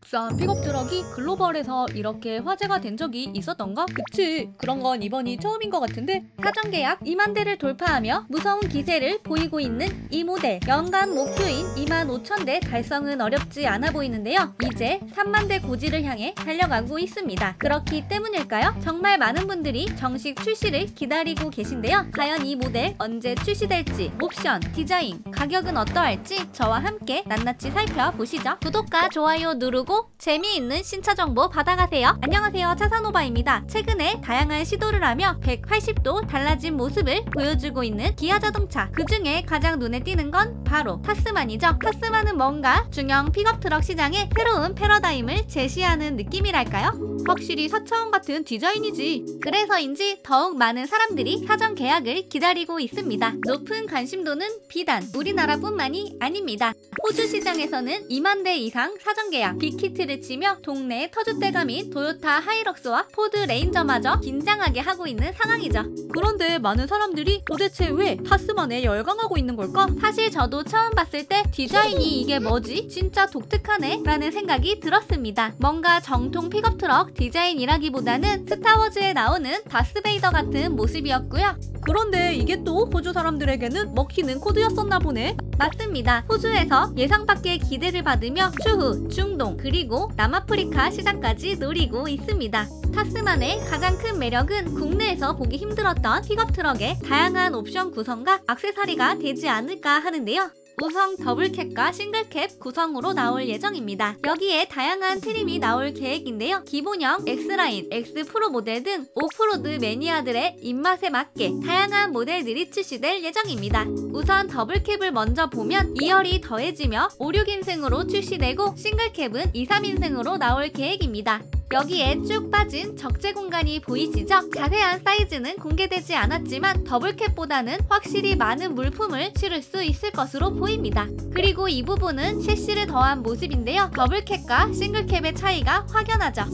국산 픽업 트럭이 글로벌에서 이렇게 화제가 된 적이 있었던가? 그치, 그런 건 이번이 처음인 것 같은데 사전 계약 2만 대를 돌파하며 무서운 기세를 보이고 있는 이 모델. 연간 목표인 25,000대 달성은 어렵지 않아 보이는데요. 이제 3만 대 고지를 향해 달려가고 있습니다. 그렇기 때문일까요? 정말 많은 분들이 정식 출시를 기다리고 계신데요. 과연 이 모델 언제 출시될지, 옵션, 디자인, 가격은 어떠할지 저와 함께 낱낱이 살펴보시죠. 구독과 좋아요 누르고 재미있는 신차 정보 받아가세요. 안녕하세요, 차산오바입니다. 최근에 다양한 시도를 하며 180도 달라진 모습을 보여주고 있는 기아 자동차. 그 중에 가장 눈에 띄는 건 바로 타스만이죠. 타스만은 뭔가 중형 픽업 트럭 시장에 새로운 패러다임을 제시하는 느낌이랄까요? 확실히 4차원 같은 디자인이지. 그래서인지 더욱 많은 사람들이 사전 계약을 기다리고 있습니다. 높은 관심도는 비단 우리나라뿐만이 아닙니다. 호주 시장에서는 2만 대 이상 사전 계약 빅히트를 치며 동네 터줏대감인 토요타 하이럭스와 포드 레인저마저 긴장하게 하고 있는 상황이죠. 그런데 많은 사람들이 도대체 왜 타스만에 열광하고 있는 걸까? 사실 저도 처음 봤을 때 디자인이 이게 뭐지? 진짜 독특하네? 라는 생각이 들었습니다. 뭔가 정통 픽업 트럭 디자인이라기보다는 스타워즈에 나오는 다스베이더 같은 모습이었고요. 그런데 이게 또 호주 사람들에게는 먹히는 코드였었나 보네. 맞습니다. 호주에서 예상 밖의 기대를 받으며 추후, 중동, 그리고 남아프리카 시장까지 노리고 있습니다. 타스만의 가장 큰 매력은 국내에서 보기 힘들었던 픽업 트럭의 다양한 옵션 구성과 액세서리가 되지 않을까 하는데요. 우선 더블캡과 싱글캡 구성으로 나올 예정입니다. 여기에 다양한 트림이 나올 계획인데요. 기본형, X라인, X프로 모델 등 오프로드 매니아들의 입맛에 맞게 다양한 모델들이 출시될 예정입니다. 우선 더블캡을 먼저 보면 2열이 더해지며 5, 6인승으로 출시되고 싱글캡은 2, 3인승으로 나올 계획입니다. 여기에 쭉 빠진 적재 공간이 보이시죠? 자세한 사이즈는 공개되지 않았지만 더블캡보다는 확실히 많은 물품을 실을 수 있을 것으로 보입니다. 그리고 이 부분은 셰시를 더한 모습인데요. 더블캡과 싱글캡의 차이가 확연하죠.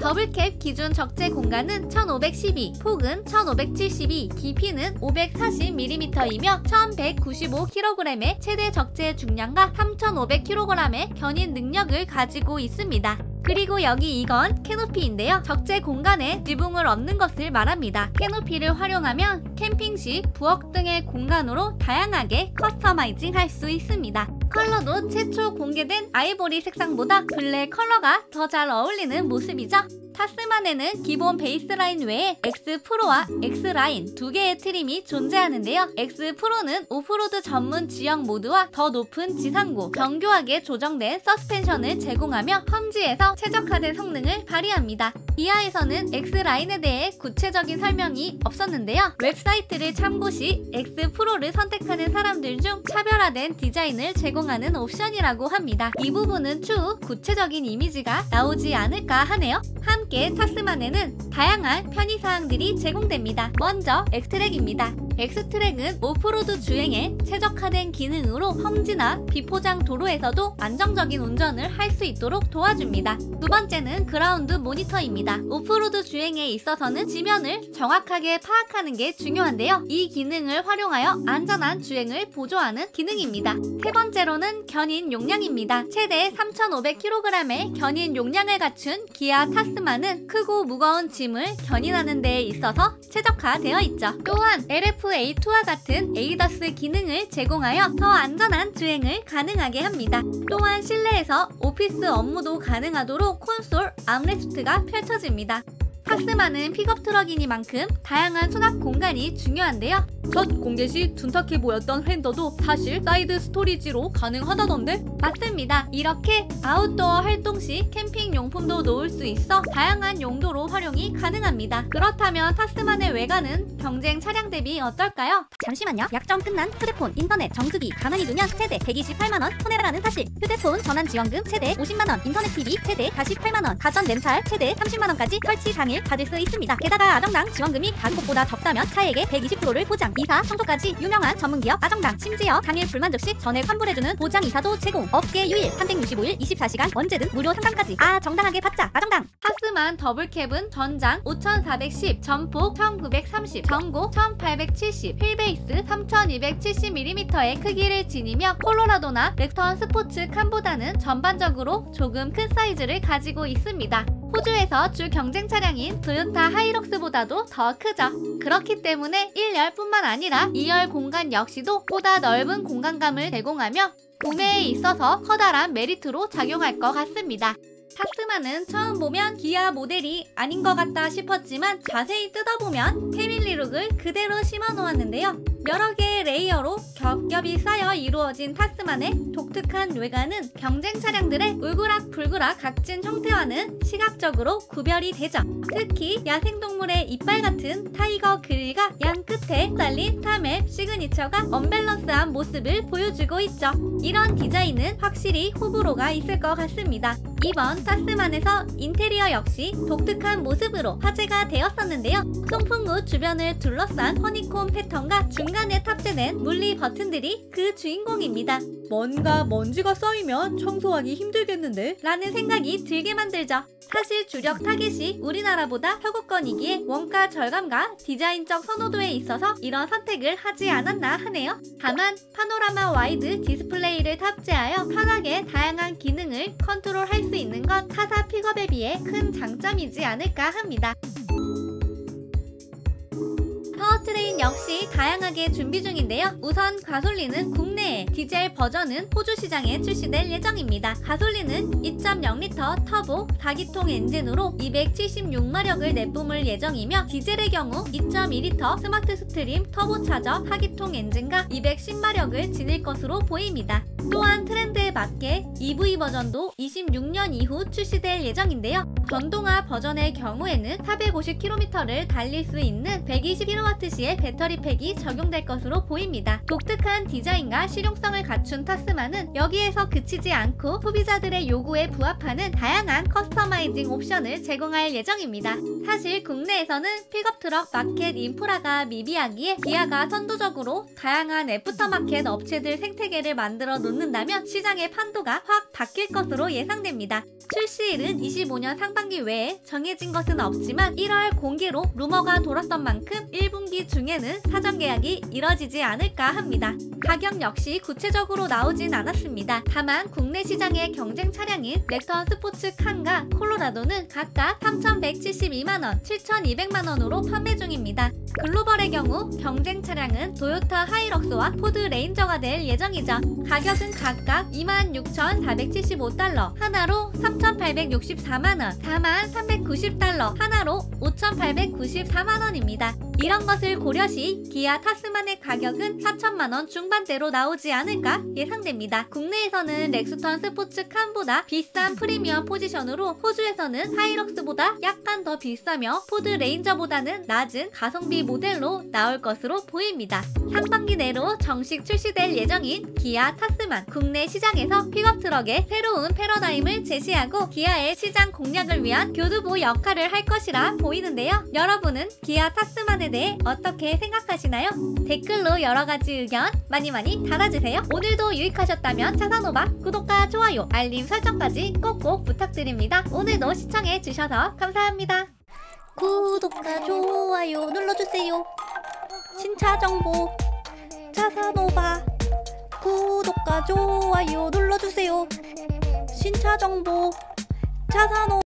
더블캡 기준 적재 공간은 1512, 폭은 1572, 깊이는 540mm이며 1195kg의 최대 적재 중량과 3500kg의 견인 능력을 가지고 있습니다. 그리고 여기 이건 캐노피인데요. 적재 공간에 지붕을 얻는 것을 말합니다. 캐노피를 활용하면 캠핑 시 부엌 등의 공간으로 다양하게 커스터마이징 할 수 있습니다. 컬러도 최초 공개된 아이보리 색상보다 블랙 컬러가 더 잘 어울리는 모습이죠. 타스만에는 기본 베이스라인 외에 X프로와 X라인 두 개의 트림이 존재하는데요. X프로는 오프로드 전문 지형 모드와 더 높은 지상고, 정교하게 조정된 서스펜션을 제공하며 험지에서 최적화된 성능을 발휘합니다. 기아에서는 X라인에 대해 구체적인 설명이 없었는데요. 웹사이트를 참고 시 X프로를 선택하는 사람들 중 차별화된 디자인을 제공하는 옵션이라고 합니다. 이 부분은 추후 구체적인 이미지가 나오지 않을까 하네요. 함께 타스만에는 다양한 편의사항들이 제공됩니다. 먼저 엑스트랙입니다. 엑스트랙은 오프로드 주행에 최적화된 기능으로 험지나 비포장 도로에서도 안정적인 운전을 할 수 있도록 도와줍니다. 두 번째는 그라운드 모니터입니다. 오프로드 주행에 있어서는 지면을 정확하게 파악하는 게 중요한데요. 이 기능을 활용하여 안전한 주행을 보조하는 기능입니다. 세 번째로는 견인 용량입니다. 최대 3500kg의 견인 용량을 갖춘 기아 타스만은 크고 무거운 짐을 견인하는 데에 있어서 최적화되어 있죠. 또한 LFA2와 같은 에이더스 기능을 제공하여 더 안전한 주행을 가능하게 합니다. 또한 실내에서 오피스 업무도 가능하도록 콘솔 암레스트가 펼쳐집니다. 타스만은 픽업 트럭이니만큼 다양한 수납 공간이 중요한데요. 첫 공개 시 둔탁해 보였던 핸더도 사실 사이드 스토리지로 가능하다던데? 맞습니다. 이렇게 아웃도어 활동 시 캠핑 용품도 놓을 수 있어 다양한 용도로 활용이 가능합니다. 그렇다면 타스만의 외관은 경쟁 차량 대비 어떨까요? 잠시만요. 약정 끝난 휴대폰, 인터넷, 정수기 가만히 두면 최대 128만원 손해라는 사실. 휴대폰 전환 지원금 최대 50만원, 인터넷 TV 최대 48만원, 가전 렌탈 최대 30만원까지 설치 당일 받을 수 있습니다. 게다가 아정당 지원금이 다른 곳보다 적다면 차액의 120%를 보장. 이사, 청소까지 유명한 전문기업 아정당. 심지어 당일 불만족식 전액 환불해주는 보장이사도 제공. 업계 유일 365일 24시간 언제든 무료 상담까지. 정당하게 받자. 아정당. 타스만 더블캡은 전장 5410, 전폭 1930, 전고 1870, 휠베이스 3270mm의 크기를 지니며 콜로라도나 렉턴 스포츠 칸보다는 전반적으로 조금 큰 사이즈를 가지고 있습니다. 호주에서 주 경쟁 차량인 토요타 하이럭스보다도 더 크죠. 그렇기 때문에 1열뿐만 아니라 2열 공간 역시도 보다 넓은 공간감을 제공하며 구매에 있어서 커다란 메리트로 작용할 것 같습니다. 타스만은 처음 보면 기아 모델이 아닌 것 같다 싶었지만 자세히 뜯어보면 패밀리룩을 그대로 심어놓았는데요. 여러 개의 레이어로 겹겹이 쌓여 이루어진 타스만의 독특한 외관은 경쟁 차량들의 울그락불그락 각진 형태와는 시각적으로 구별이 되죠. 특히 야생동물의 이빨 같은 타이거 그릴과 양 끝에 달린 타맵 시그니처가 언밸런스한 모습을 보여주고 있죠. 이런 디자인은 확실히 호불호가 있을 것 같습니다. 이번 타스만에서 인테리어 역시 독특한 모습으로 화제가 되었었는데요. 송풍구 주변을 둘러싼 허니콤 패턴과 중간에 탑재된 물리 버튼들이 그 주인공입니다. 뭔가 먼지가 쌓이면 청소하기 힘들겠는데? 라는 생각이 들게 만들죠. 사실 주력 타겟이 우리나라보다 서구권이기에 원가 절감과 디자인적 선호도에 있어서 이런 선택을 하지 않았나 하네요. 다만 파노라마 와이드 디스플레이를 탑재하여 편하게 다양한 기능을 컨트롤할 수 있는 건 타사 픽업에 비해 큰 장점이지 않을까 합니다. 파워트레인 역시 다양하게 준비 중인데요. 우선 가솔린은 국내에, 디젤 버전은 호주 시장에 출시될 예정입니다. 가솔린은 2.0L 터보 4기통 엔진으로 276마력을 내뿜을 예정이며 디젤의 경우 2.2L 스마트 스트림 터보차저 4기통 엔진과 210마력을 지닐 것으로 보입니다. 또한 트렌드에 맞게 EV 버전도 26년 이후 출시될 예정인데요. 전동화 버전의 경우에는 450km를 달릴 수 있는 120kWh의 배터리팩이 적용될 것으로 보입니다. 독특한 디자인과 실용성을 갖춘 타스만은 여기에서 그치지 않고 소비자들의 요구에 부합하는 다양한 커스터마이징 옵션을 제공할 예정입니다. 사실 국내에서는 픽업트럭 마켓 인프라가 미비하기에 기아가 선도적으로 다양한 애프터마켓 업체들 생태계를 만들어 놓는다면 시장의 판도가 확 바뀔 것으로 예상됩니다. 출시일은 25년 상반기 외에 정해진 것은 없지만 1월 공개로 루머가 돌았던 만큼 1분기 중에는 사전 계약이 이뤄지지 않을까 합니다. 가격 역시 구체적으로 나오진 않았습니다. 다만 국내 시장의 경쟁 차량인 렉턴 스포츠 칸과 콜로라도는 각각 3,172만원, 7,200만원으로 판매 중입니다. 글로벌의 경우 경쟁 차량은 토요타 하이럭스와 포드 레인저가 될 예정이죠. 가격은 각각 26,475달러, 하나로 3,864만원, 41,390달러, 하나로 5,894만원입니다. 이런 것을 고려시 기아 타스만의 가격은 4천만원 중반대로 나오지 않을까 예상됩니다. 국내에서는 렉스턴 스포츠 칸보다 비싼 프리미엄 포지션으로 호주에서는 하이럭스보다 약간 더 비싸며 포드 레인저보다는 낮은 가성비 모델로 나올 것으로 보입니다. 상반기 내로 정식 출시될 예정인 기아 타스만, 국내 시장에서 픽업트럭의 새로운 패러다임을 제시하고 기아의 시장 공략을 위한 교두보 역할을 할 것이라 보이는데요. 여러분은 기아 타스만에 대해 어떻게 생각하시나요? 댓글로 여러가지 의견 많이 달아주세요. 오늘도 유익하셨다면 차산호박 구독과 좋아요, 알림 설정까지 꼭꼭 부탁드립니다. 오늘도 시청해주셔서 감사합니다. 구독과 좋아요 눌러주세요. 신차 정보 차산호박 구독과 좋아요 눌러주세요. 신차 정보 차산호